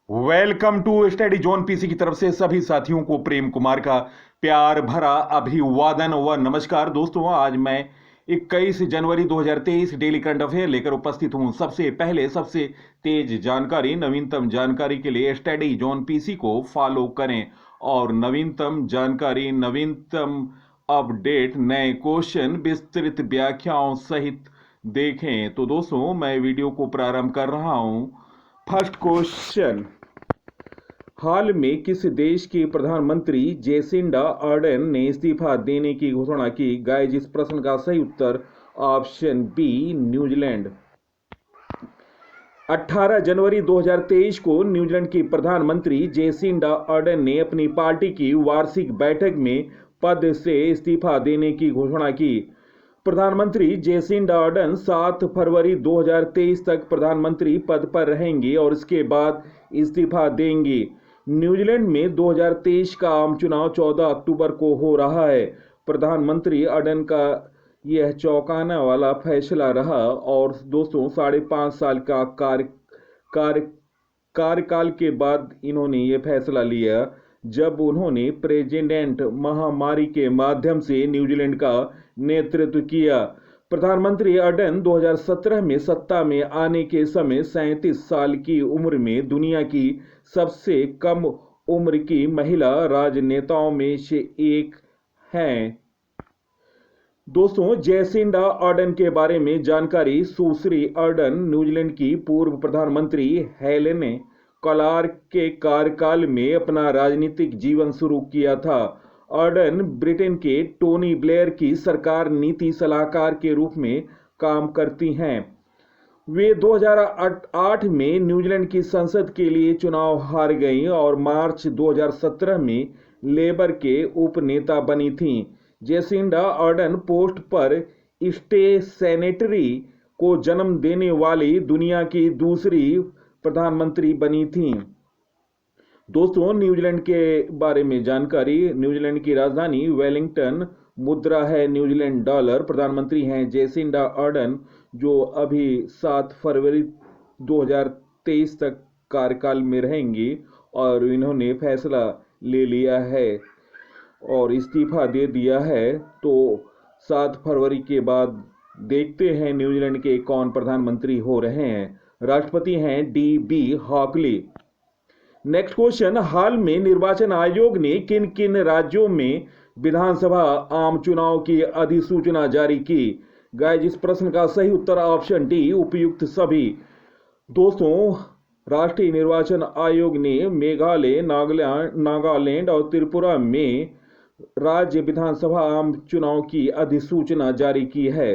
Welcome to study zone PC की तरफ से सभी साथियों को प्रेम कुमार का प्यार भरा अभिवादन व नमस्कार। दोस्तों, आज मैं 21 जनवरी 2023 डेली करंट अफेयर लेकर उपस्थित हूं। सबसे पहले सबसे तेज जानकारी, नवीनतम जानकारी के लिए स्टडी जोन पीसी को फॉलो करें और नवीनतम जानकारी, नवीनतम अपडेट, नए क्वेश्चन, विस्तृत व्याख्याओं सहित देखें। तो दोस्तों, मैं वीडियो को प्रारंभ कर रहा हूं। फर्स्ट क्वेश्चन, हाल में किस देश के प्रधानमंत्री जेसिंडा अर्डन ने इस्तीफा देने की घोषणा की? गाइस, इस प्रश्न का सही उत्तर ऑप्शन बी, न्यूजीलैंड। 18 जनवरी 2023 को न्यूजीलैंड की प्रधानमंत्री जेसिंडा अर्डन ने अपनी पार्टी की वार्षिक बैठक में पद से इस्तीफा देने की घोषणा की। प्रधानमंत्री जेसिंडा अर्डन 7 फरवरी 2023 तक प्रधानमंत्री पद पर रहेंगी और इसके बाद इस्तीफा देंगी। न्यूजीलैंड में 2023 का आम चुनाव 14 अक्टूबर को हो रहा है। प्रधानमंत्री अर्डन का यह चौंकाने वाला फैसला रहा और दोस्तों 5.5 साल का कार्यकाल के बाद इन्होंने ये फैसला लिया जब उन्होंने प्रेसिडेंट महामारी के माध्यम से न्यूजीलैंड का नेतृत्व किया। प्रधानमंत्री अर्डन 2017 में सत्ता में आने के समय 37 साल की उम्र में दुनिया की सबसे कम उम्र की महिला राजनेताओं में से एक हैं। दोस्तों, जेसिंडा अर्डन के बारे में जानकारी। सुश्री अर्डन न्यूजीलैंड की पूर्व प्रधानमंत्री हेलेन क्लार्क के कार्यकाल में अपना राजनीतिक जीवन शुरू किया था। अर्डन ब्रिटेन के टोनी ब्लेयर की सरकार नीति सलाहकार के रूप में काम करती हैं। वे 2008 में न्यूजीलैंड की संसद के लिए चुनाव हार गईं और मार्च 2017 में लेबर के उपनेता बनी थीं। जेसिंडा अर्डन पोस्ट पर स्टे सेनेटरी को जन्म देने वाली दुनिया की दूसरी प्रधानमंत्री बनी थीं। दोस्तों, न्यूजीलैंड के बारे में जानकारी। न्यूजीलैंड की राजधानी वेलिंगटन, मुद्रा है न्यूजीलैंड डॉलर। प्रधानमंत्री हैं जेसिंडा अर्डन, जो अभी 7 फरवरी 2023 तक कार्यकाल में रहेंगी और इन्होंने फैसला ले लिया है और इस्तीफा दे दिया है। तो 7 फरवरी के बाद देखते हैं न्यूजीलैंड के कौन प्रधानमंत्री हो रहे हैं। राष्ट्रपति हैं DB हॉकली। नेक्स्ट क्वेश्चन, हाल में निर्वाचन आयोग ने किन किन राज्यों में विधानसभा आम चुनाव की अधिसूचना जारी की? गाइस, इस प्रश्न का सही उत्तर ऑप्शन डी, उपयुक्त सभी। दोस्तों, राष्ट्रीय निर्वाचन आयोग ने मेघालय, नागालैंड और त्रिपुरा में राज्य विधानसभा आम चुनाव की अधिसूचना जारी की है।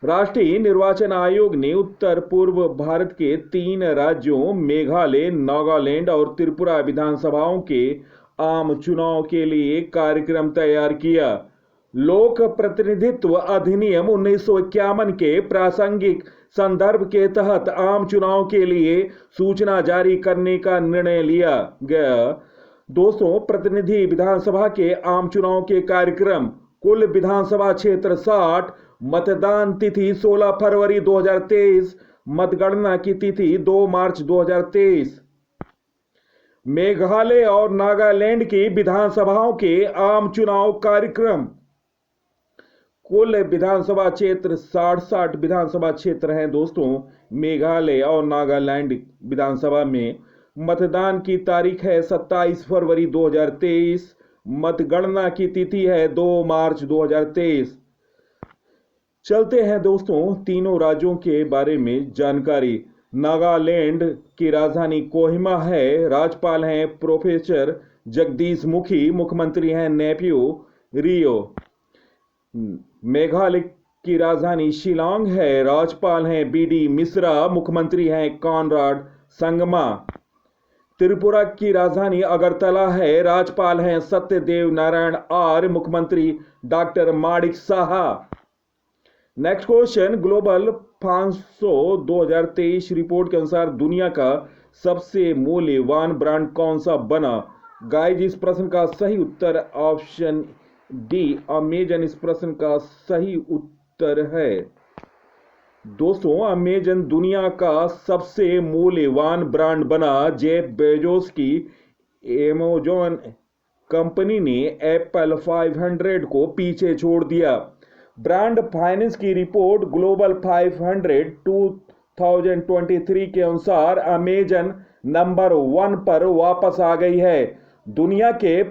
राष्ट्रीय निर्वाचन आयोग ने उत्तर पूर्व भारत के 3 राज्यों मेघालय, नागालैंड और त्रिपुरा विधानसभाओं के आम चुनाव के लिए कार्यक्रम तैयार किया। लोक प्रतिनिधित्व अधिनियम 1951 के प्रासंगिक संदर्भ के तहत आम चुनाव के लिए सूचना जारी करने का निर्णय लिया गया। दोस्तों, प्रतिनिधि विधानसभा के आम चुनाव के कार्यक्रम। कुल विधानसभा क्षेत्र 60। मतदान तिथि 16 फरवरी 2023। मतगणना की तिथि 2 मार्च 2023। मेघालय और नागालैंड की विधानसभाओं के आम चुनाव कार्यक्रम। कुल विधानसभा क्षेत्र 60 विधानसभा क्षेत्र हैं दोस्तों मेघालय और नागालैंड विधानसभा में। मतदान की तारीख है 27 फरवरी 2023। मतगणना की तिथि है 2 मार्च 2023। चलते हैं दोस्तों तीनों राज्यों के बारे में जानकारी। नागालैंड की राजधानी कोहिमा है। राज्यपाल हैं प्रोफेसर जगदीश मुखी। मुख्यमंत्री हैं नेफ्यू रियो। मेघालय की राजधानी शिलांग है। राज्यपाल हैं BD मिश्रा। मुख्यमंत्री हैं कॉनराड संगमा। त्रिपुरा की राजधानी अगरतला है। राज्यपाल हैं सत्यदेव नारायण आर्य। मुख्यमंत्री doctor Manik Saha. Next question, global 500 2023 report के अनुसार दुनिया का सबसे मूल्यवान ब्रांड कौन सा बना? गाइस, इस प्रश्न का सही उत्तर ऑप्शन डी, अमेजन इस प्रश्न का सही उत्तर है। दोस्तों, अमेजन दुनिया का सबसे मूल्यवान ब्रांड बना। जेफ बेजोस की अमेजॉन कंपनी ने एप्पल 500 को पीछे छोड़ दिया। ब्रांड फाइनेंस की रिपोर्ट ग्लोबल 500 2023 के अनुसार अमेजन नंबर 1 पर वापस आ गई है। दुनिया के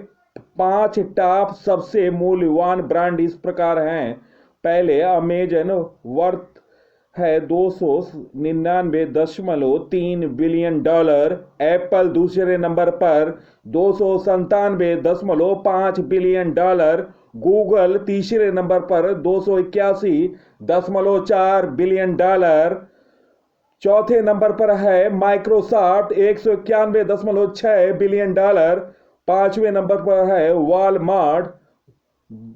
5 टॉप सबसे मूल्यवान ब्रांड इस प्रकार हैं। पहले अमेजन वर्थ है $299.3 बिलियन। एप्पल दूसरे नंबर पर $297.5 बिलियन। गूगल तीसरे नंबर पर $281.4 बिलियन। चौथे नंबर पर है माइक्रोसॉफ्ट 191.6 बिलियन। पांचवें नंबर पर है वॉलमार्ट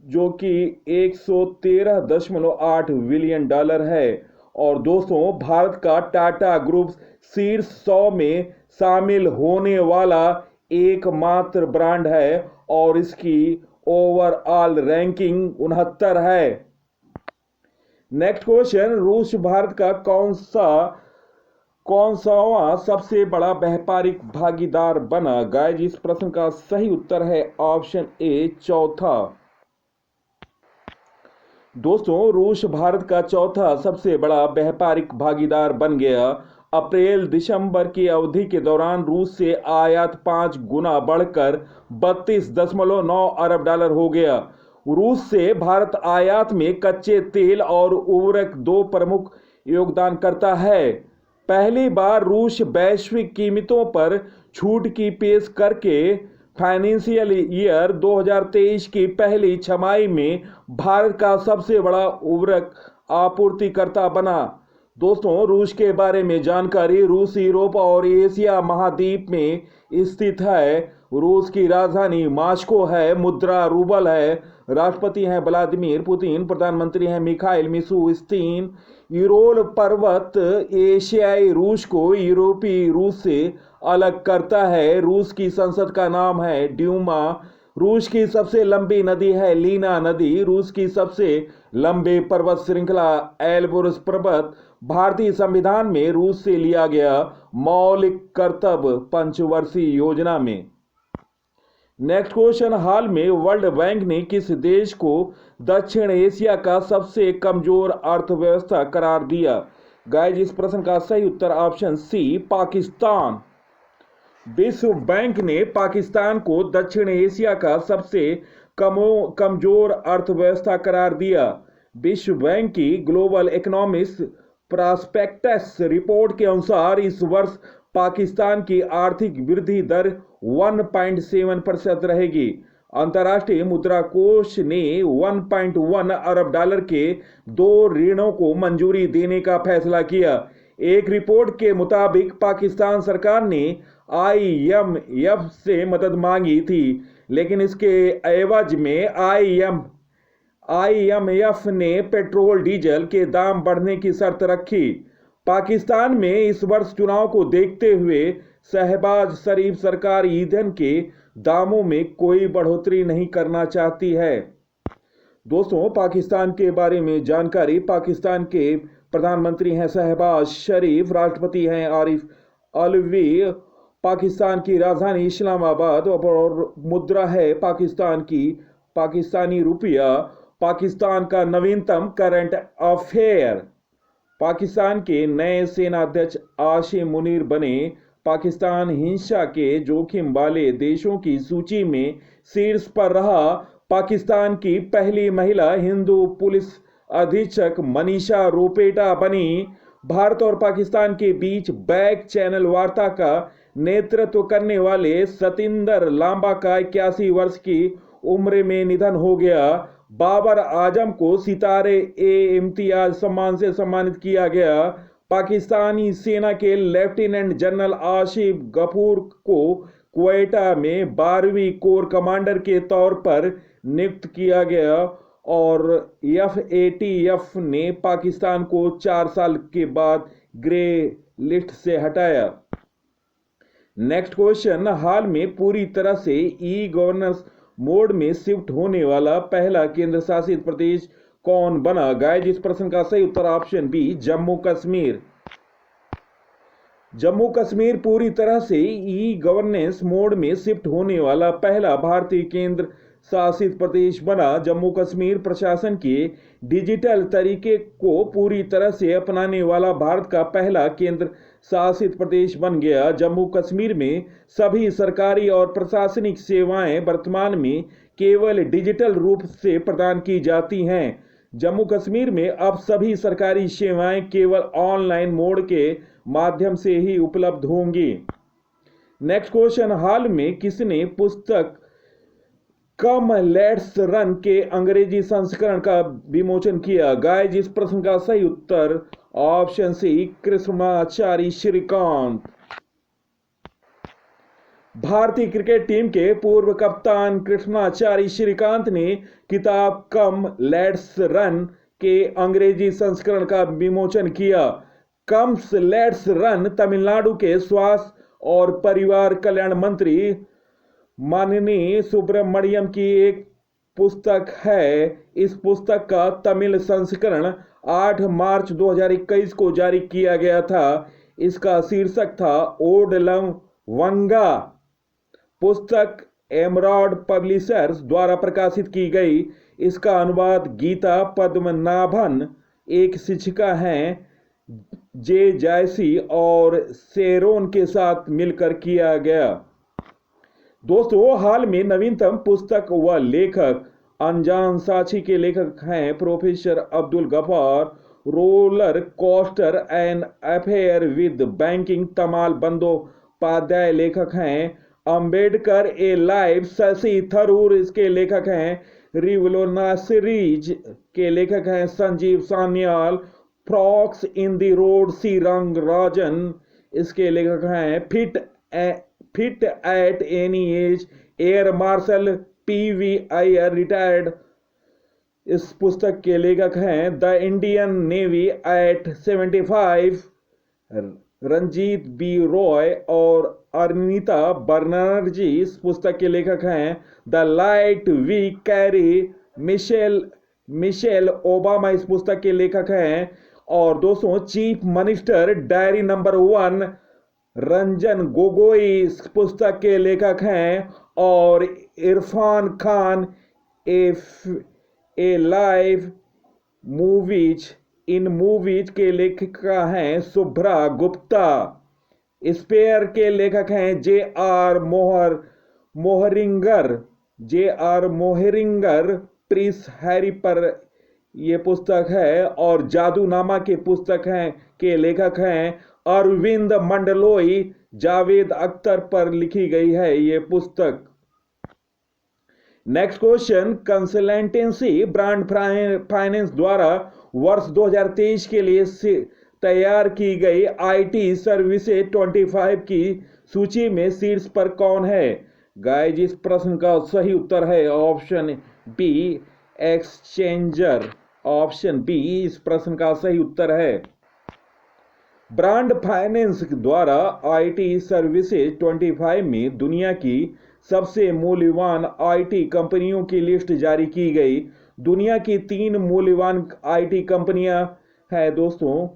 जो कि $113.8 बिलियन है। और दोस्तों, भारत का टाटा ग्रुप शीर्ष 100 में शामिल होने वाला एकमात्र ब्रांड है और इसकी ओवरऑल रैंकिंग 69 है। नेक्स्ट क्वेश्चन, रूस भारत का कौन सावा सबसे बड़ा व्यापारिक भागीदार बना? गाइस, इस प्रश्न का सही उत्तर है ऑप्शन ए, चौथा। दोस्तों, रूस भारत का चौथा सबसे बड़ा व्यापारिक भागीदार बन गया। अप्रैल दिसंबर की अवधि के दौरान रूस से आयात 5 गुना बढ़कर $32.9 अरब हो गया। रूस से भारत आयात में कच्चे तेल और उर्वरक दो प्रमुख योगदान करता है। पहली बार रूस वैश्विक कीमतों पर छूट की पेश करके फाइनेंशियल ईयर 2023 की पहली छमाही में भारत का सबसे बड़ा उर्वरक आपूर्तिकर्ता बना। दोस्तों, रूस के बारे में जानकारी। रूस यूरोप और एशिया महाद्वीप में स्थित है। रूस की राजधानी मॉस्को है। मुद्रा रूबल है। राष्ट्रपति हैं व्लादिमीर पुतिन। प्रधानमंत्री हैं मिखाइल मिशुस्तिन। यूरोल पर्वत एशियाई रूस को यूरोपीय रूस से अलग करता है। रूस की संसद का नाम है ड्यूमा। रूस की सबसे लंबी नदी है लीना नदी। रूस की सबसे लंबे पर्वत श्रृंखला एल्ब्रुस पर्वत। भारतीय संविधान में रूस से लिया गया मौलिक कर्तव्य पंचवर्षीय योजना में। नेक्स्ट क्वेश्चन, हाल में वर्ल्ड बैंक ने किस देश को दक्षिण एशिया का सबसे कमजोर अर्थव्यवस्था करार दिया? गाइस, इस प्रश्न का सही उत्तर ऑप्शन सी, पाकिस्तान। विश्व बैंक ने पाकिस्तान को दक्षिण एशिया का सबसे कमजोर अर्थव्यवस्था करार दिया। विश्व बैंक की ग्लोबल इकोनॉमिक्स प्रॉस्पेक्टस रिपोर्ट के अनुसार इस वर्ष पाकिस्तान की आर्थिक वृद्धि दर 1.7% रहेगी। अंतर्राष्ट्रीय मुद्रा कोष ने 1.1 अरब डॉलर के 2 ऋणों को मंजूरी देने का फैसला किया। एक रिपोर्ट के मुताबिक पाकिस्तान सरकार ने IMF से मदद मांगी थी, लेकिन इसके एवज में IMF ने पेट्रोल डीजल के दाम बढ़ने की शर्त रखी। पाकिस्तान में इस वर्ष चुनाव को देखते हुए शहबाज शरीफ सरकार ईंधन के दामों में कोई बढ़ोतरी नहीं करना चाहती है। दोस्तों, पाकिस्तान के बारे में जानकारी। पाकिस्तान के प्रधानमंत्री हैं शहबाज शरीफ। राष्ट्रपति हैं आरिफ अलवी। पाकिस्तान की राजधानी इस्लामाबाद और मुद्रा है पाकिस्तान की पाकिस्तानी रुपया। पाकिस्तान का नवीनतम करंट अफेयर। पाकिस्तान के नए सेनाध्यक्ष आसिम मुनीर बने। पाकिस्तान हिंसा के जोखिम वाले देशों की सूची में शीर्ष पर रहा। पाकिस्तान की पहली महिला हिंदू पुलिस अधीक्षक मनीषा रोपेटा बनी। भारत और पाकिस्तान के बीच बैक चैनल वार्ता का नेतृत्व करने वाले सतिंदर लांबा का 81 वर्ष की उम्र में निधन हो गया। बाबर आजम को सितारे-ए-इम्तियाज सम्मान से सम्मानित किया गया। पाकिस्तानी सेना के लेफ्टिनेंट जनरल आसिफ गफूर को क्वेटा में 12वीं कोर कमांडर के तौर पर नियुक्त किया गया और FATF ने पाकिस्तान को 4 साल के बाद ग्रे लिस्ट से हटाया। नेक्स्ट क्वेश्चन, हाल में पूरी तरह से ई गवर्नेंस मोड में शिफ्ट होने वाला पहला केंद्र शासित प्रदेश कौन बना? गाइस इस प्रश्न का सही उत्तर ऑप्शन बी जम्मू कश्मीर। जम्मू कश्मीर पूरी तरह से ई गवर्नेंस मोड में शिफ्ट होने वाला पहला भारतीय केंद्र शासित प्रदेश बना। जम्मू कश्मीर प्रशासन के डिजिटल तरीके को पूरी तरह से अपनाने वाला भारत का पहला केंद्र शासित प्रदेश बन गया। जम्मू कश्मीर में सभी सरकारी और प्रशासनिक सेवाएं वर्तमान में केवल डिजिटल रूप से प्रदान की जाती हैं। जम्मू कश्मीर में अब सभी सरकारी सेवाएं केवल ऑनलाइन मोड के माध्यम से ही उपलब्ध होंगी। नेक्स्ट क्वेश्चन, हाल में किसने पुस्तक कम लेट्स रन के अंग्रेजी संस्करण का विमोचन किया? गाइस इस प्रश्न का सही उत्तर ऑप्शन सी कृष्णाचारी श्रीकांत। भारतीय क्रिकेट टीम के पूर्व कप्तान कृष्णाचारी श्रीकांत ने किताब कम लेट्स रन के अंग्रेजी संस्करण का विमोचन किया। कम्स लेट्स रन तमिलनाडु के स्वास्थ्य और परिवार कल्याण मंत्री माननीय सुब्रमण्यम की एक पुस्तक है। इस पुस्तक का तमिल संस्करण 8 मार्च 2021 को जारी किया गया था। इसका शीर्षक था ओडलम वंगा। पुस्तक एमरॉड पब्लिशर्स द्वारा प्रकाशित की गई। इसका अनुवाद गीता पद्मनाभन, एक शिक्षिका हैं, जे जैसी और शेरोन के साथ मिलकर किया गया। दोस्तों हाल में नवीनतम पुस्तक व लेखक अनजान साक्षी के लेखक हैं professor Abdul Gaffar. Roller coaster and affair with banking Tamal Bandopadhyay लेखक हैं। अंबेडकर ए लाइफ शशि थरूर इसके लेखक हैं। रिवोल्यूशनरीज के लेखक हैं Sanjeev Sanyal. Forks in the road C Rangarajan इसके लेखक हैं। Fit at any age air marshal PV Iyer retired इस पुस्तक के लेखक हैं। The Indian navy at 75 Ranjit B Roy और अनिता बनर्जी इस पुस्तक के लेखक हैं। The light we carry Michelle Obama इस पुस्तक के लेखक हैं। और दोस्तों chief minister diary number 1 Ranjan Gogoi इस पुस्तक के लेखक हैं। और Irfan Khan a life movies in movies के लेखिका हैं शुभ्रा गुप्ता। स्पेयर के लेखक हैं J R Moehringer Prince Harry पर ये पुस्तक है। और जादूनामा के पुस्तक हैं के लेखक हैं अरविंद मंडलोई। जावेद अख्तर पर लिखी गई है ये पुस्तक। Next question, consultancy brand finance द्वारा वर्ष 2023 के लिए तैयार की गई आईटी सर्विसेज 25 की सूची में शीर्ष पर कौन है? गाइस इस प्रश्न का सही उत्तर है option B exchanger. Option B इस प्रश्न का सही उत्तर है। ब्रांड फाइनेंस द्वारा आईटी सर्विसेज 25 में दुनिया की सबसे मूल्यवान आईटी कंपनियों की लिस्ट जारी की गई। दुनिया की 3 मूल्यवान आईटी कंपनियां हैं दोस्तों।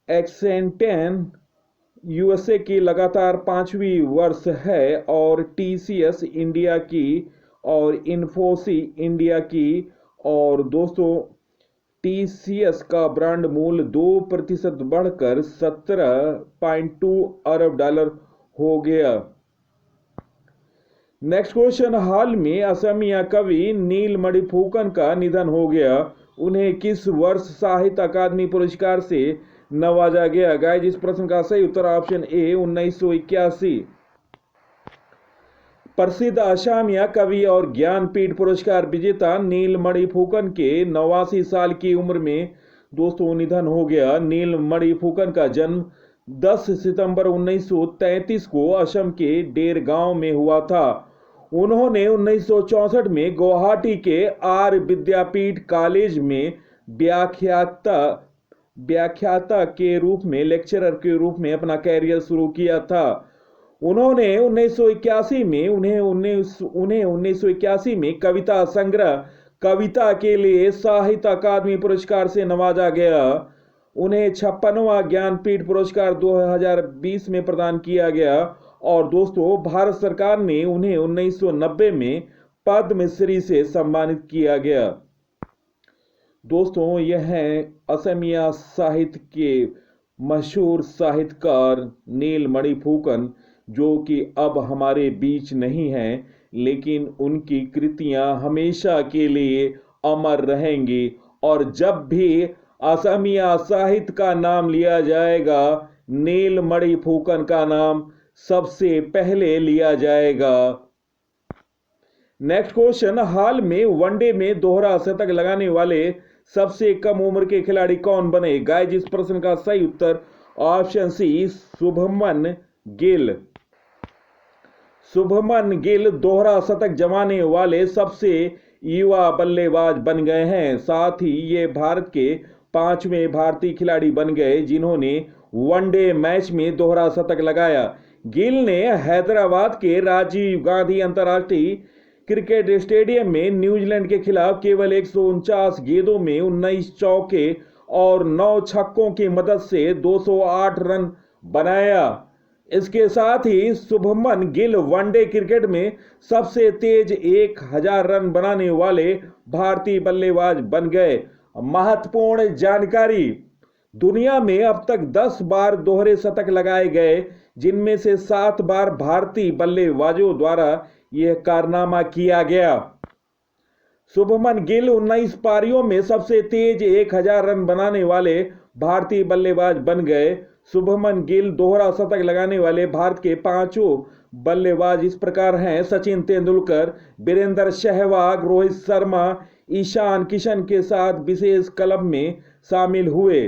एक्सेंटेन यूएसए की लगातार 5वीं वर्ष है और टीसीएस इंडिया की और इन्फोसिस इंडिया की। और दोस्तों टीसीएस का ब्रांड मूल्य 2% बढ़कर $17.2 अरब हो गया। नेक्स्ट क्वेश्चन, हाल में असमिया कवि नीलमणि फुकन का निधन हो गया। उन्हें किस वर्ष साहित्य अकादमी पुरस्कार से नवाजा गया? गाइस इस प्रश्न का सही उत्तर ऑप्शन ए 1981। प्रसिद्ध असमिया कवि और ज्ञानपीठ पुरस्कार विजेता नीलमणि फुकन के 89 साल की उम्र में दोस्तों निधन हो गया। नीलमणि फुकन का जन्म 10 सितंबर 1933 को असम के डेर गांव में हुआ था। उन्होंने 1964 में गुवाहाटी के आर्य विद्यापीठ कॉलेज में व्याख्याता के रूप में लेक्चरर के रूप में अपना कैरियर शुरू किया था। उन्होंने 1981 में कविता संग्रह कविता के लिए साहित्य अकादमी पुरस्कार से नवाजा गया। उन्हें 56वां ज्ञानपीठ पुरस्कार 2020 में प्रदान किया गया। और दोस्तों, भारत सरकार ने उन्हें 1990 में पद्मश्री से सम्मानित किया गया। दोस्तों, यह हैं असमिया साहित्य के मशहूर साहित्यकार नीलमणि फुकन, जो कि अब हमारे बीच नहीं हैं, लेकिन उनकी कृतियां हमेशा के लिए अमर रहेंगी। और जब भी असमिया साहित्य का नाम लिया जाएगा, नीलमणि फुकन का नाम सबसे पहले लिया जाएगा। नेक्स्ट क्वेश्चन, हाल में वनडे में दोहरा शतक लगाने वाले सबसे कम उम्र के खिलाड़ी कौन बने? गाइस, इस प्रश्न का सही उत्तर ऑप्शन सी, शुभमन गिल। शुभमन गिल दोहरा शतक जमाने वाले सबसे युवा बल्लेबाज बन गए हैं। साथ ही ये भारत के 5वें भारतीय खिलाड़ी बन गए जिन्होंने वनडे मैच में दोहरा शतक लगाया। गिल ने हैदराबाद के राजीव गांधी अंतर्राष्ट्रीय क्रिकेट स्टेडियम में न्यूजीलैंड के खिलाफ केवल 149 गेंदों में 19 चौके और 9 छक्कों की मदद से 208 रन बनाया। इसके साथ ही शुभमन गिल वनडे क्रिकेट में सबसे तेज 1000 रन बनाने वाले भारतीय बल्लेबाज बन गए। महत्वपूर्ण जानकारी, दुनिया में अब तक 10 बार दोहरे शतक लगाए गए, जिनमें से 7 बार भारतीय बल्लेबाजों द्वारा यह कारनामा किया गया। शुभमन गिल 19 पारियों में सबसे तेज 1000 रन बनाने वाले भारतीय बल्लेबाज बन गए। शुभमन गिल दोहरा शतक लगाने वाले भारत के 5 बल्लेबाज इस प्रकार हैं: सचिन तेंदुलकर, वीरेंद्र सहवाग, रोहित शर्मा, ईशान किशन के साथ विशेष क्लब में शामिल हुए।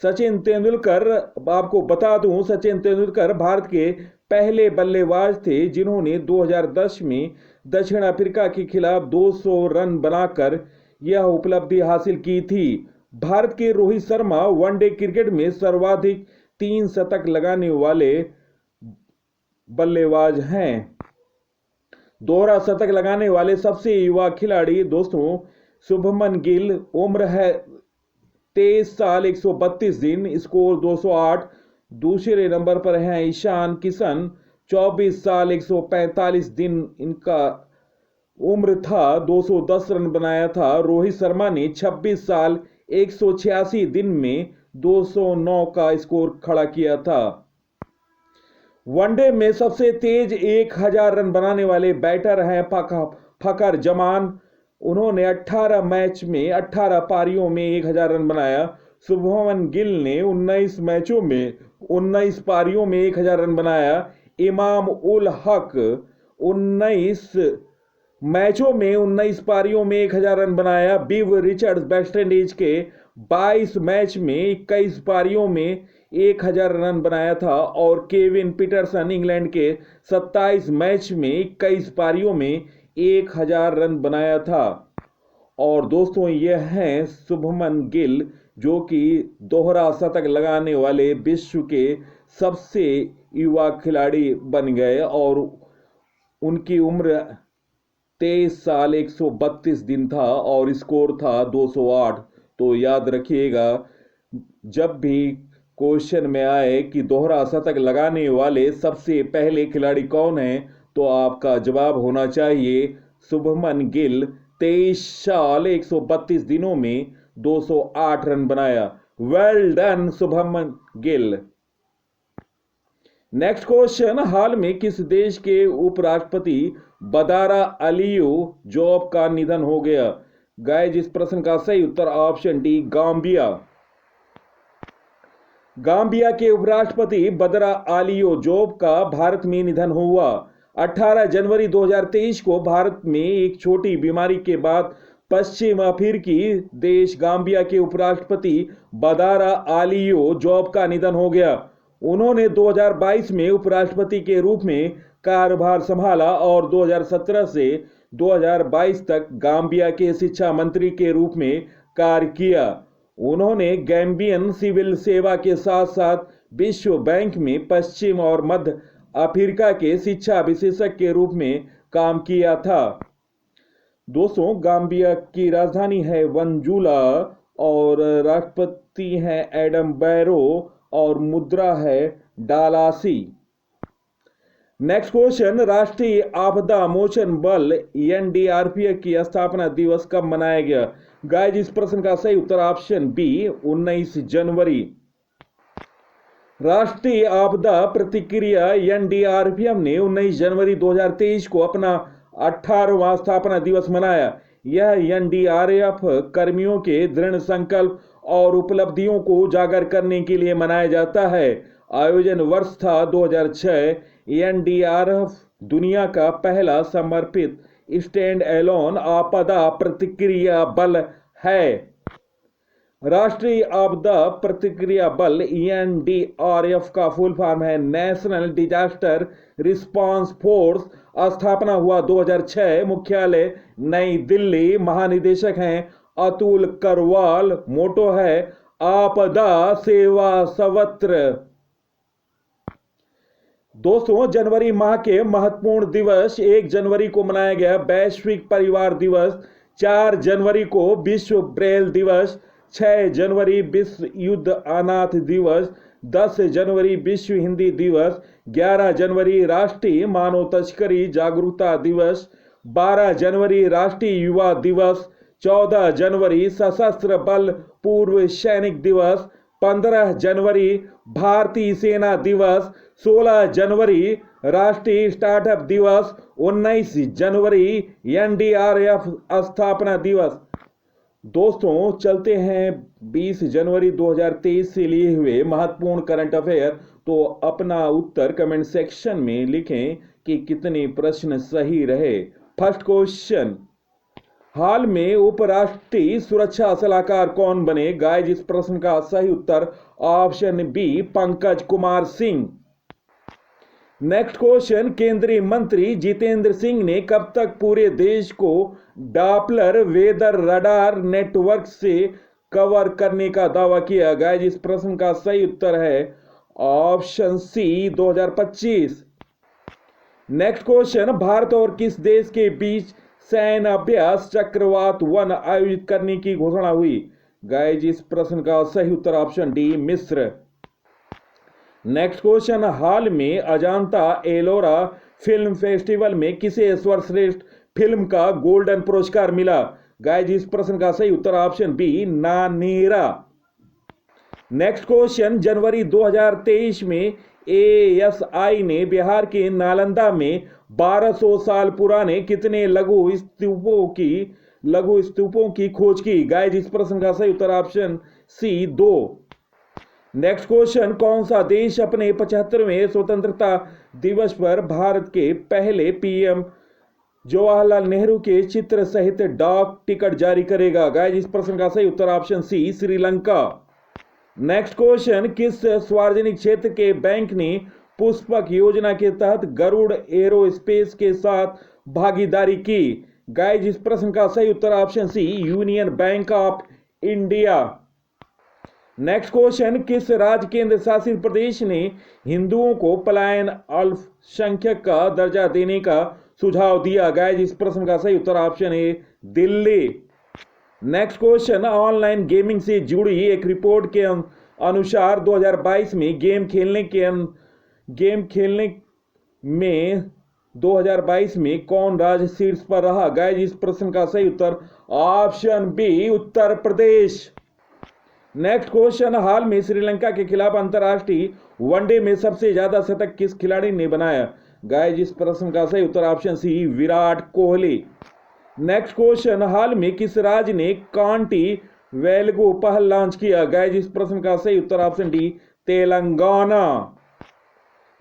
सचिन तेंदुलकर, आपको बता दूं, सचिन तेंदुलकर भारत के पहले बल्लेबाज थे जिन्होंने 2010 में दक्षिण अफ्रीका के खिलाफ 200 रन बनाकर यह उपलब्धि हासिल की थी। भारत के रोहित शर्मा वनडे क्रिकेट में सर्वाधिक 3 शतक लगाने वाले बल्लेबाज हैं। दोहरा शतक लगाने वाले सबसे युवा खिलाड़ी दोस्तों शुभमन गिल, उम्र है 23 साल 132 दिन, स्कोर 208। दूसरे नंबर पर हैं ईशान किशन, 24 साल 145 दिन इनका उम्र था, 210 रन बनाया था। रोहित शर्मा ने 26 साल 186 दिन में 209 का स्कोर खड़ा किया था। वनडे में सबसे तेज 1000 रन बनाने वाले बैटर हैं फखर जमान। उन्होंने 18 मैच में 18 पारियों में 1000 रन बनाया। शुभमन गिल ने 19 मैचों में 19 पारियों में 1000 रन बनाया। इमाम उल हक 19 मैचों में 19 पारियों में 1000 रन बनाया। बिव रिचर्ड्स वेस्टइंडीज के 22 मैच में 21 पारियों में 1000 रन बनाया था। और केविन पीटरसन इंग्लैंड के 27 मैच में 21 पारियों में 1000 रन बनाया था। और दोस्तों, यह हैं शुभमन गिल, जो कि दोहरा शतक लगाने वाले विश्व के सबसे युवा खिलाड़ी बन गए और उनकी उम्र 23 साल 132 दिन था और स्कोर था 208। तो याद रखिएगा, जब भी क्वेश्चन में आए कि दोहरा शतक लगाने वाले सबसे पहले खिलाड़ी कौन हैं, तो आपका जवाब होना चाहिए शुभमन गिल। 23 साल 132 दिनों में 208 रन बनाया। Well done Shubman Gill. Next question, हाल में किस देश के उपराष्ट्रपति बदारा अलियो जोब का निधन हो गया? गाइस, इस प्रश्न का सही उत्तर ऑप्शन डी, गाम्बिया। गाम्बिया के उपराष्ट्रपति बदरा आलियो जोब का भारत में निधन हुआ। 18 जनवरी 2023 को भारत में एक छोटी बीमारी के बाद पश्चिम अफ्रीकी देश गाम्बिया के उपराष्ट्रपति बदारा आलियो जोब का निधन हो गया। उन्होंने 2022 में उपराष्ट्रपति के रूप में कार्यभार संभाला और 2017 से 2022 तक गाम्बिया के शिक्षा मंत्री के रूप में कार्य किया। उन्होंने गैम्बियन सिविल सेवा के साथ साथ विश्व बैंक में पश्चिम और मध्य अफ्रीका के शिक्षा विशेषज्ञ के रूप में काम किया था। दोस्तों, गाम्बिया की राजधानी है वंजुला और राष्ट्रपति हैं एडम बैरो और मुद्रा है डालासी। नेक्स्ट क्वेश्चन, राष्ट्रीय आपदा मोचन बल एनडीआरएफ की स्थापना दिवस कब मनाया गया? गाइस, इस प्रश्न का सही उत्तर ऑप्शन बी 19 जनवरी। राष्ट्रीय आपदा प्रतिक्रिया एनडीआरएफ ने 19 जनवरी 2023 को अपना 18वां स्थापना दिवस मनाया। यह एनडीआरएफ कर्मियों के दृढ़ संकल्प और उपलब्धियों को उजागर करने के लिए मनाया जाता है। आयोजन वर्ष था 2006। एनडीआरएफ दुनिया का पहला समर्पित स्टैंड एलोन आपदा प्रतिक्रिया बल है। राष्ट्रीय आपदा प्रतिक्रिया बल एनडीआरएफ का फुल फॉर्म है नेशनल डिजास्टर रिस्पांस फोर्स। स्थापना हुआ 2006। मुख्यालय नई दिल्ली। महानिदेशक हैं अतुल करवाल। मोटो है आपदा सेवा सर्वत्र। दोस्तों, जनवरी माह के महत्वपूर्ण दिवस। 1 जनवरी को मनाया गया वैश्विक परिवार दिवस। 4 जनवरी को विश्व ब्रेल दिवस। 6 जनवरी विश्व युद्ध अनाथ दिवस। 10 जनवरी विश्व हिंदी दिवस। 11 जनवरी राष्ट्रीय मानव तस्करी जागरूकता दिवस। 12 जनवरी राष्ट्रीय युवा दिवस। 14 जनवरी सशस्त्र बल पूर्व सैनिक दिवस। 15 जनवरी भारतीय सेना दिवस। 16 जनवरी राष्ट्रीय स्टार्टअप दिवस। 19 जनवरी एनडीआरएफ स्थापना दिवस। दोस्तों, चलते हैं 20 जनवरी 2023 से लिए हुए महत्वपूर्ण करंट अफेयर। तो अपना उत्तर कमेंट सेक्शन में लिखें कि कितने प्रश्न सही रहे। फर्स्ट क्वेश्चन, हाल में उपराष्ट्रीय सुरक्षा सलाहकार कौन बने? गाइस, इस प्रश्न का सही उत्तर option B Pankaj Kumar Singh. Next question, केंद्रीय मंत्री जितेंद्र सिंह ने कब तक पूरे देश को डॉपलर वेदर रडार नेटवर्क से कवर करने का दावा किया? गाइस, इस प्रश्न का सही उत्तर है option C 2025। Next question, Bharat और किस देश के बीच सैन्य अभ्यास चक्रवात 1 आयोजित करने की घोषणा हुई? गाइस, इस प्रश्न का सही उत्तर ऑप्शन डी मिस्र। नेक्स्ट क्वेश्चन, हाल में अजंता एलोरा फिल्म फेस्टिवल में किसे सर्वश्रेष्ठ फिल्म का गोल्डन पुरस्कार मिला? गाइस, इस प्रश्न का सही उत्तर option B Nanera. Next question, जनवरी 2023 में एएसआई ने बिहार के नालंदा में 1200 साल पुराने कितने लघु स्तूपों की खोज की? गाइस, इस प्रश्न का सही उत्तर ऑप्शन सी 2। नेक्स्ट क्वेश्चन, कौन सा देश अपने 75वें स्वतंत्रता दिवस पर भारत के पहले पीएम जवाहरलाल नेहरू के चित्र सहित डाक टिकट जारी करेगा? गाइस, इस प्रश्न का सही उत्तर option C Sri Lanka. Next question, किस सार्वजनिक क्षेत्र के बैंक ने पुष्पक योजना के तहत गरुड़ एरोस्पेस के साथ भागीदारी की? गाइस, इस प्रश्न का सही उत्तर option C Union Bank of India. Next question, किस राज्य केंद्र शासित प्रदेश ने हिंदुओं को पलायन अल्पसंख्यक का दर्जा देने का सुझाव दिया? गाइस, इस प्रश्न का सही उत्तर option A Delhi. Next question, online gaming से जुड़ी एक रिपोर्ट के अनुसार 2022 में गेम खेलने में 2022 में कौन राज्य शीर्ष पर रहा? गाइस, इस प्रश्न का सही उत्तर option B Uttar Pradesh. Next question, हाल में श्रीलंका के खिलाफ अंतरराष्ट्रीय वनडे में सबसे ज्यादा शतक किस खिलाड़ी ने बनाया? गाइस, इस प्रश्न का सही उत्तर option C Virat Kohli. Next question, हाल में किस राज्य ने कांटी वेलगो पहल लॉन्च किया? गाइस, इस प्रश्न का सही उत्तर ऑप्शन डी तेलंगाना।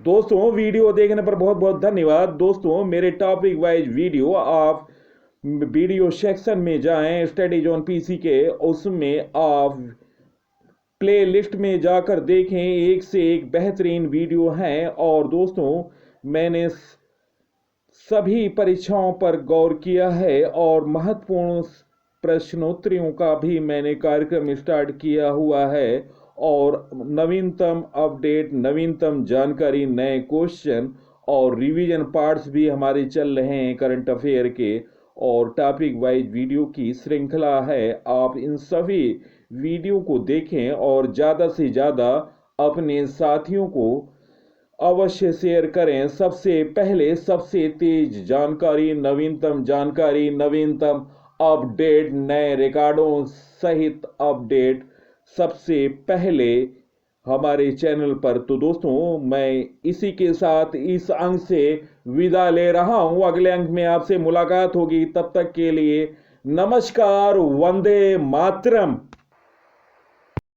दोस्तों, वीडियो देखने पर बहुत बहुत धन्यवाद। दोस्तों, मेरे टॉपिक वाइज वीडियो आप वीडियो सेक्शन में जाएं, स्टडीज ऑन पीसी के, उसमें आप प्ले लिस्ट में जाकर देखें। एक से एक बेहतरीन वीडियो हैं। और दोस्तों, मैंने सभी परीक्षाओं पर गौर किया है और महत्वपूर्ण प्रश्नोत्तरियों का भी मैंने कार्यक्रम स्टार्ट किया हुआ है। और नवीनतम अपडेट, नवीनतम जानकारी, नए क्वेश्चन और रिवीजन पार्ट्स भी हमारे चल रहे हैं करंट अफेयर के। और टॉपिक वाइज वीडियो की श्रृंखला है। आप इन सभी वीडियो को देखें और ज़्यादा से ज़्यादा अपने साथियों को अवश्य शेयर करें। सबसे पहले सबसे तेज जानकारी, नवीनतम अपडेट, नए रिकॉर्डों सहित अपडेट सबसे पहले हमारे चैनल पर। तो दोस्तों, मैं इसी के साथ इस अंक से विदा ले रहा हूं। अगले अंक में आपसे मुलाकात होगी। तब तक के लिए नमस्कार, वंदे मातरम।